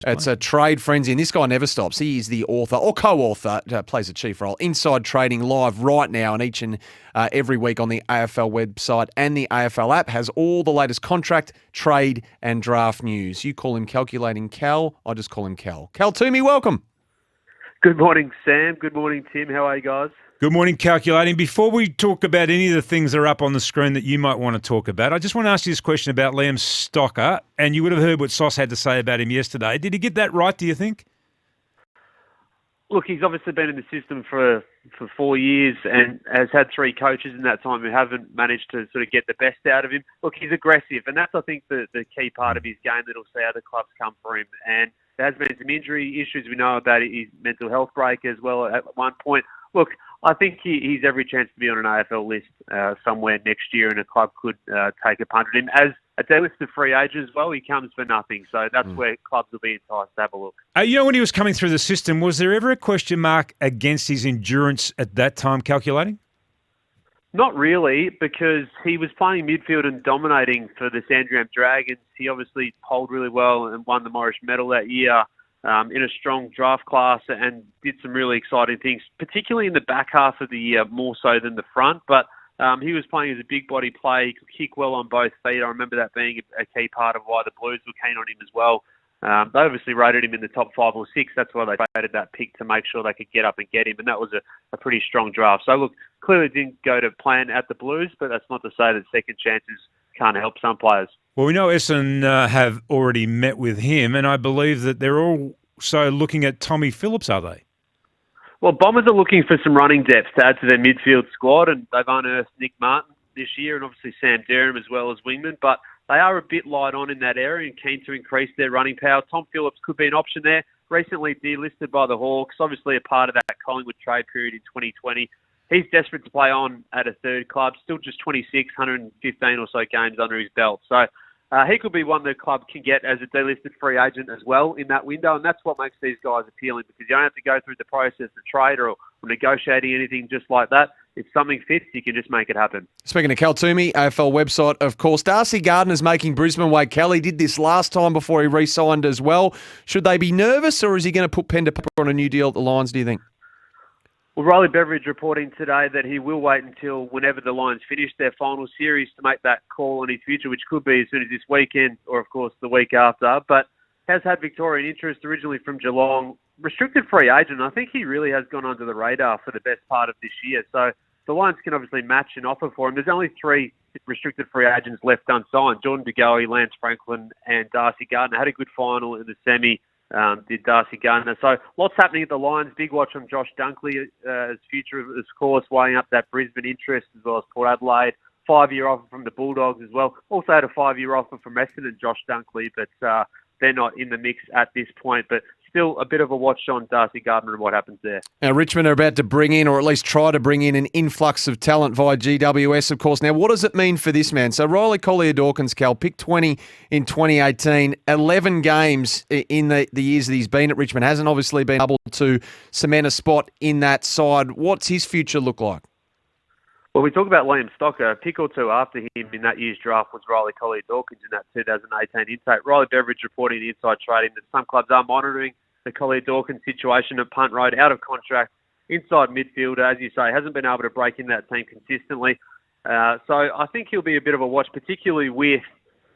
It's a trade frenzy, and this guy never stops. He is the author or co-author, plays a chief role. Inside Trading live right now and each and every week on the AFL website and the AFL app has all the latest contract, trade and draft news. You call him Calculating Cal. I just call him Cal. Cal Toomey, welcome. Good morning, Sam. Good morning, Tim. How are you guys? Good morning, Calculating. Before we talk about any of the things that are up on the screen that you might want to talk about, I just want to ask you this question about Liam Stocker, and you would have heard what Sauce had to say about him yesterday. Did he get that right, do you think? Look, he's obviously been in the system for 4 years and has had 3 coaches in that time who haven't managed to sort of get the best out of him. Look, he's aggressive, and that's, I think, the key part of his game that'll see other clubs come for him. And there has been some injury issues. We know about his mental health break as well at one point. Look, I think he's every chance to be on an AFL list somewhere next year, and a club could take a punt at him. As a delisted free agent as well, he comes for nothing. So that's where clubs will be enticed to have a look. When he was coming through the system, was there ever a question mark against his endurance at that time, Calculating? Not really, because he was playing midfield and dominating for the Sandringham Dragons. He obviously polled really well and won the Morris Medal that year. In a strong draft class and did some really exciting things, particularly in the back half of the year, more so than the front. But he was playing as a big body player. He could kick well on both feet. I remember that being a key part of why the Blues were keen on him as well. They obviously rated him in the top 5 or 6. That's why they traded that pick to make sure they could get up and get him. And that was a pretty strong draft. So, look, clearly didn't go to plan at the Blues, but that's not to say that second chances can't help some players. Well, we know Essendon have already met with him, and I believe that they're also looking at Tommy Phillips, are they? Well, Bombers are looking for some running depth to add to their midfield squad, and they've unearthed Nick Martin this year and obviously Sam Derham as well as wingman, but they are a bit light on in that area and keen to increase their running power. Tom Phillips could be an option there. Recently delisted by the Hawks, obviously a part of that Collingwood trade period in 2020. He's desperate to play on at a third club, still just 26, 115 or so games under his belt. So he could be one the club can get as a delisted free agent as well in that window, and that's what makes these guys appealing, because you don't have to go through the process of trade or negotiating anything just like that. If something fits, you can just make it happen. Speaking of Cal Toomey, AFL website, of course, Darcy Gardner's making Brisbane wait. Kelly did this last time before he re-signed as well. Should they be nervous, or is he going to put pen to paper on a new deal at the Lions, do you think? Well, Riley Beveridge reporting today that he will wait until whenever the Lions finish their final series to make that call on his future, which could be as soon as this weekend or, of course, the week after. But has had Victorian interest originally from Geelong. Restricted free agent, I think he really has gone under the radar for the best part of this year. So the Lions can obviously match an offer for him. There's only 3 restricted free agents left unsigned. Jordan De Goey, Lance Franklin and Darcy Gardner had a good final in the semi. Did Darcy Gardner. So lots happening at the Lions. Big watch from Josh Dunkley as future, of course, weighing up that Brisbane interest as well as Port Adelaide. 5-year offer from the Bulldogs as well. Also had a 5-year offer from Essendon, Josh Dunkley, but they're not in the mix at this point. But still a bit of a watch on Darcy Gardner and what happens there. Now, Richmond are about to bring in, or at least try to bring in, an influx of talent via GWS, of course. Now, what does it mean for this man? So, Riley Collier-Dawkins, Cal, picked 20 in 2018, 11 games in the years that he's been at Richmond. Hasn't obviously been able to cement a spot in that side. What's his future look like? Well, we talk about Liam Stocker. A pick or two after him in that year's draft was Riley Collier-Dawkins in that 2018 intake. Riley Beveridge reporting the inside trading that some clubs are monitoring the Collier-Dawkins situation at Punt Road, out of contract, inside midfielder, as you say, hasn't been able to break in that team consistently. So I think he'll be a bit of a watch, particularly with,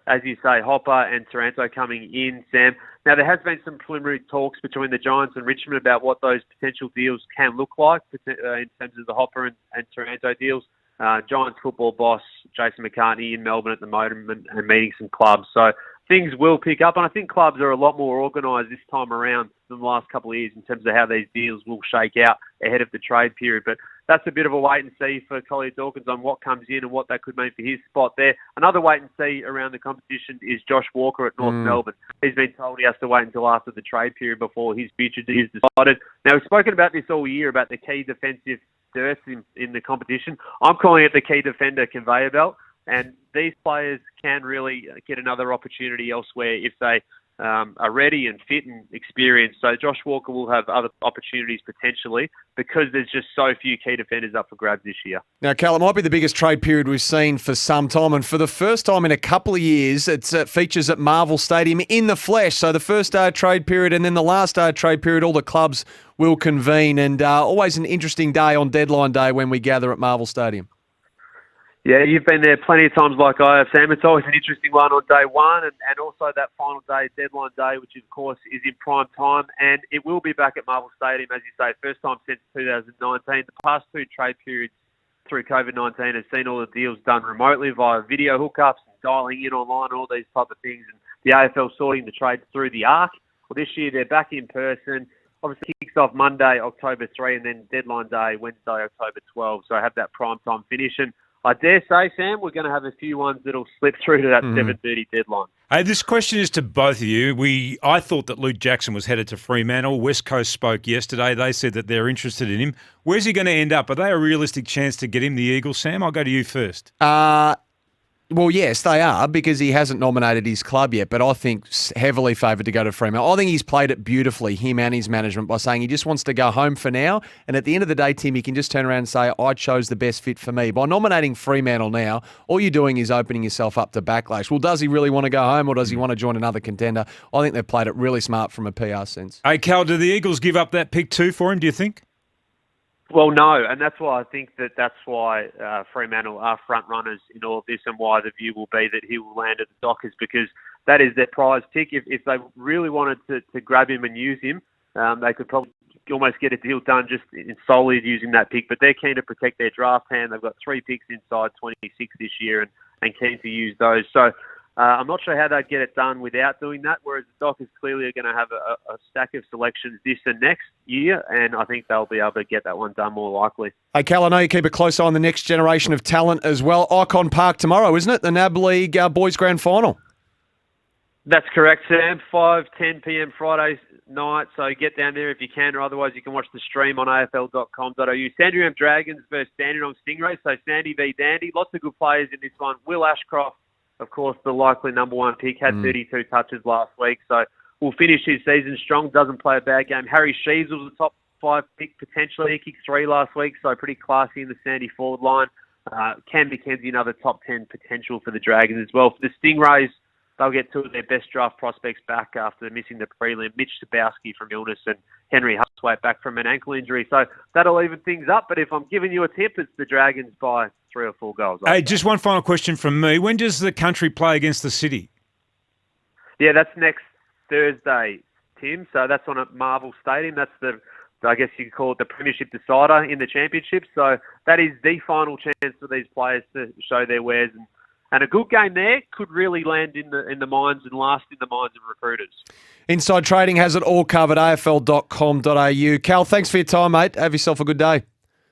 as you say, Hopper and Taranto coming in, Sam. Now, there has been some preliminary talks between the Giants and Richmond about what those potential deals can look like in terms of the Hopper and Taranto deals. Giants football boss Jason McCartney in Melbourne at the moment and meeting some clubs. So things will pick up, and I think clubs are a lot more organised this time around than the last couple of years in terms of how these deals will shake out ahead of the trade period. But that's a bit of a wait and see for Collier-Dawkins on what comes in and what that could mean for his spot there. Another wait and see around the competition is Josh Walker at North Melbourne. He's been told he has to wait until after the trade period before his future is decided. Now, we've spoken about this all year, about the key defensive dearth in the competition. I'm calling it the key defender conveyor belt. And these players can really get another opportunity elsewhere if they are ready and fit and experienced. So Josh Walker will have other opportunities potentially because there's just so few key defenders up for grabs this year. Now, Cal, it might be the biggest trade period we've seen for some time, and for the first time in a couple of years, it features at Marvel Stadium in the flesh. So the first day of trade period and then the last day of trade period, all the clubs will convene, and always an interesting day on deadline day when we gather at Marvel Stadium. Yeah, you've been there plenty of times like I have, Sam. It's always an interesting one on day one and also that final day, deadline day, which of course is in prime time. And it will be back at Marvel Stadium, as you say, first time since 2019. The past two trade periods through COVID-19 has seen all the deals done remotely via video hookups and dialing in online, all these type of things. And the AFL sorting the trades through the ARC. Well, this year they're back in person. Obviously kicks off Monday, October 3, and then deadline day, Wednesday, October 12. So I have that prime time finish. And I dare say, Sam, we're going to have a few ones that'll slip through to that 7:30 deadline. Hey, this question is to both of you. I thought that Luke Jackson was headed to Fremantle. West Coast spoke yesterday. They said that they're interested in him. Where's he going to end up? Are they a realistic chance to get him, the Eagles, Sam? I'll go to you first. Well, yes, they are, because he hasn't nominated his club yet, but I think heavily favoured to go to Fremantle. I think he's played it beautifully, him and his management, by saying he just wants to go home for now. And at the end of the day, Tim, he can just turn around and say, I chose the best fit for me. By nominating Fremantle now, all you're doing is opening yourself up to backlash. Well, does he really want to go home, or does he want to join another contender? I think they've played it really smart from a PR sense. Hey, Cal, do the Eagles give up that pick too for him, do you think? Well, no, and that's why I think that's why Fremantle are front runners in all of this, and why the view will be that he will land at the Dockers, because that is their prize pick. If they really wanted to grab him and use him, they could probably almost get a deal done just in solely using that pick. But they're keen to protect their draft hand. They've got 3 picks inside 26 this year, and keen to use those. So I'm not sure how they'd get it done without doing that, whereas the Dockers clearly are going to have a stack of selections this and next year, and I think they'll be able to get that one done more likely. Hey, Cal, I know you keep a close eye on the next generation of talent as well. Icon Park tomorrow, isn't it? The NAB League Boys Grand Final. That's correct, Sam. 5:10 p.m. Friday night, so get down there if you can, or otherwise you can watch the stream on afl.com.au. Sandringham Dragons versus Dandenong Stingrays, so Sandy v Dandy. Lots of good players in this one. Will Ashcroft, of course, the likely number one pick, had 32 touches last week, so will finish his season strong, doesn't play a bad game. Harry Sheaves was a top 5 pick potentially. He kicked 3 last week, so pretty classy in the Sandy forward line. Cam McKenzie, another top 10 potential for the Dragons as well. For the Stingrays, they'll get 2 of their best draft prospects back after missing the prelim. Mitch Sabowski from illness and Henry Huswaite back from an ankle injury. So that'll even things up, but if I'm giving you a tip, it's the Dragons by 3 or 4 goals. Hey, just one final question from me. When does the Country play against the City? Yeah, that's next Thursday, Tim. So that's on at Marvel Stadium. That's I guess you could call it the premiership decider in the championship. So that is the final chance for these players to show their wares. And a good game there could really land in the minds and last in the minds of recruiters. Inside Trading has it all covered, afl.com.au. Cal, thanks for your time, mate. Have yourself a good day.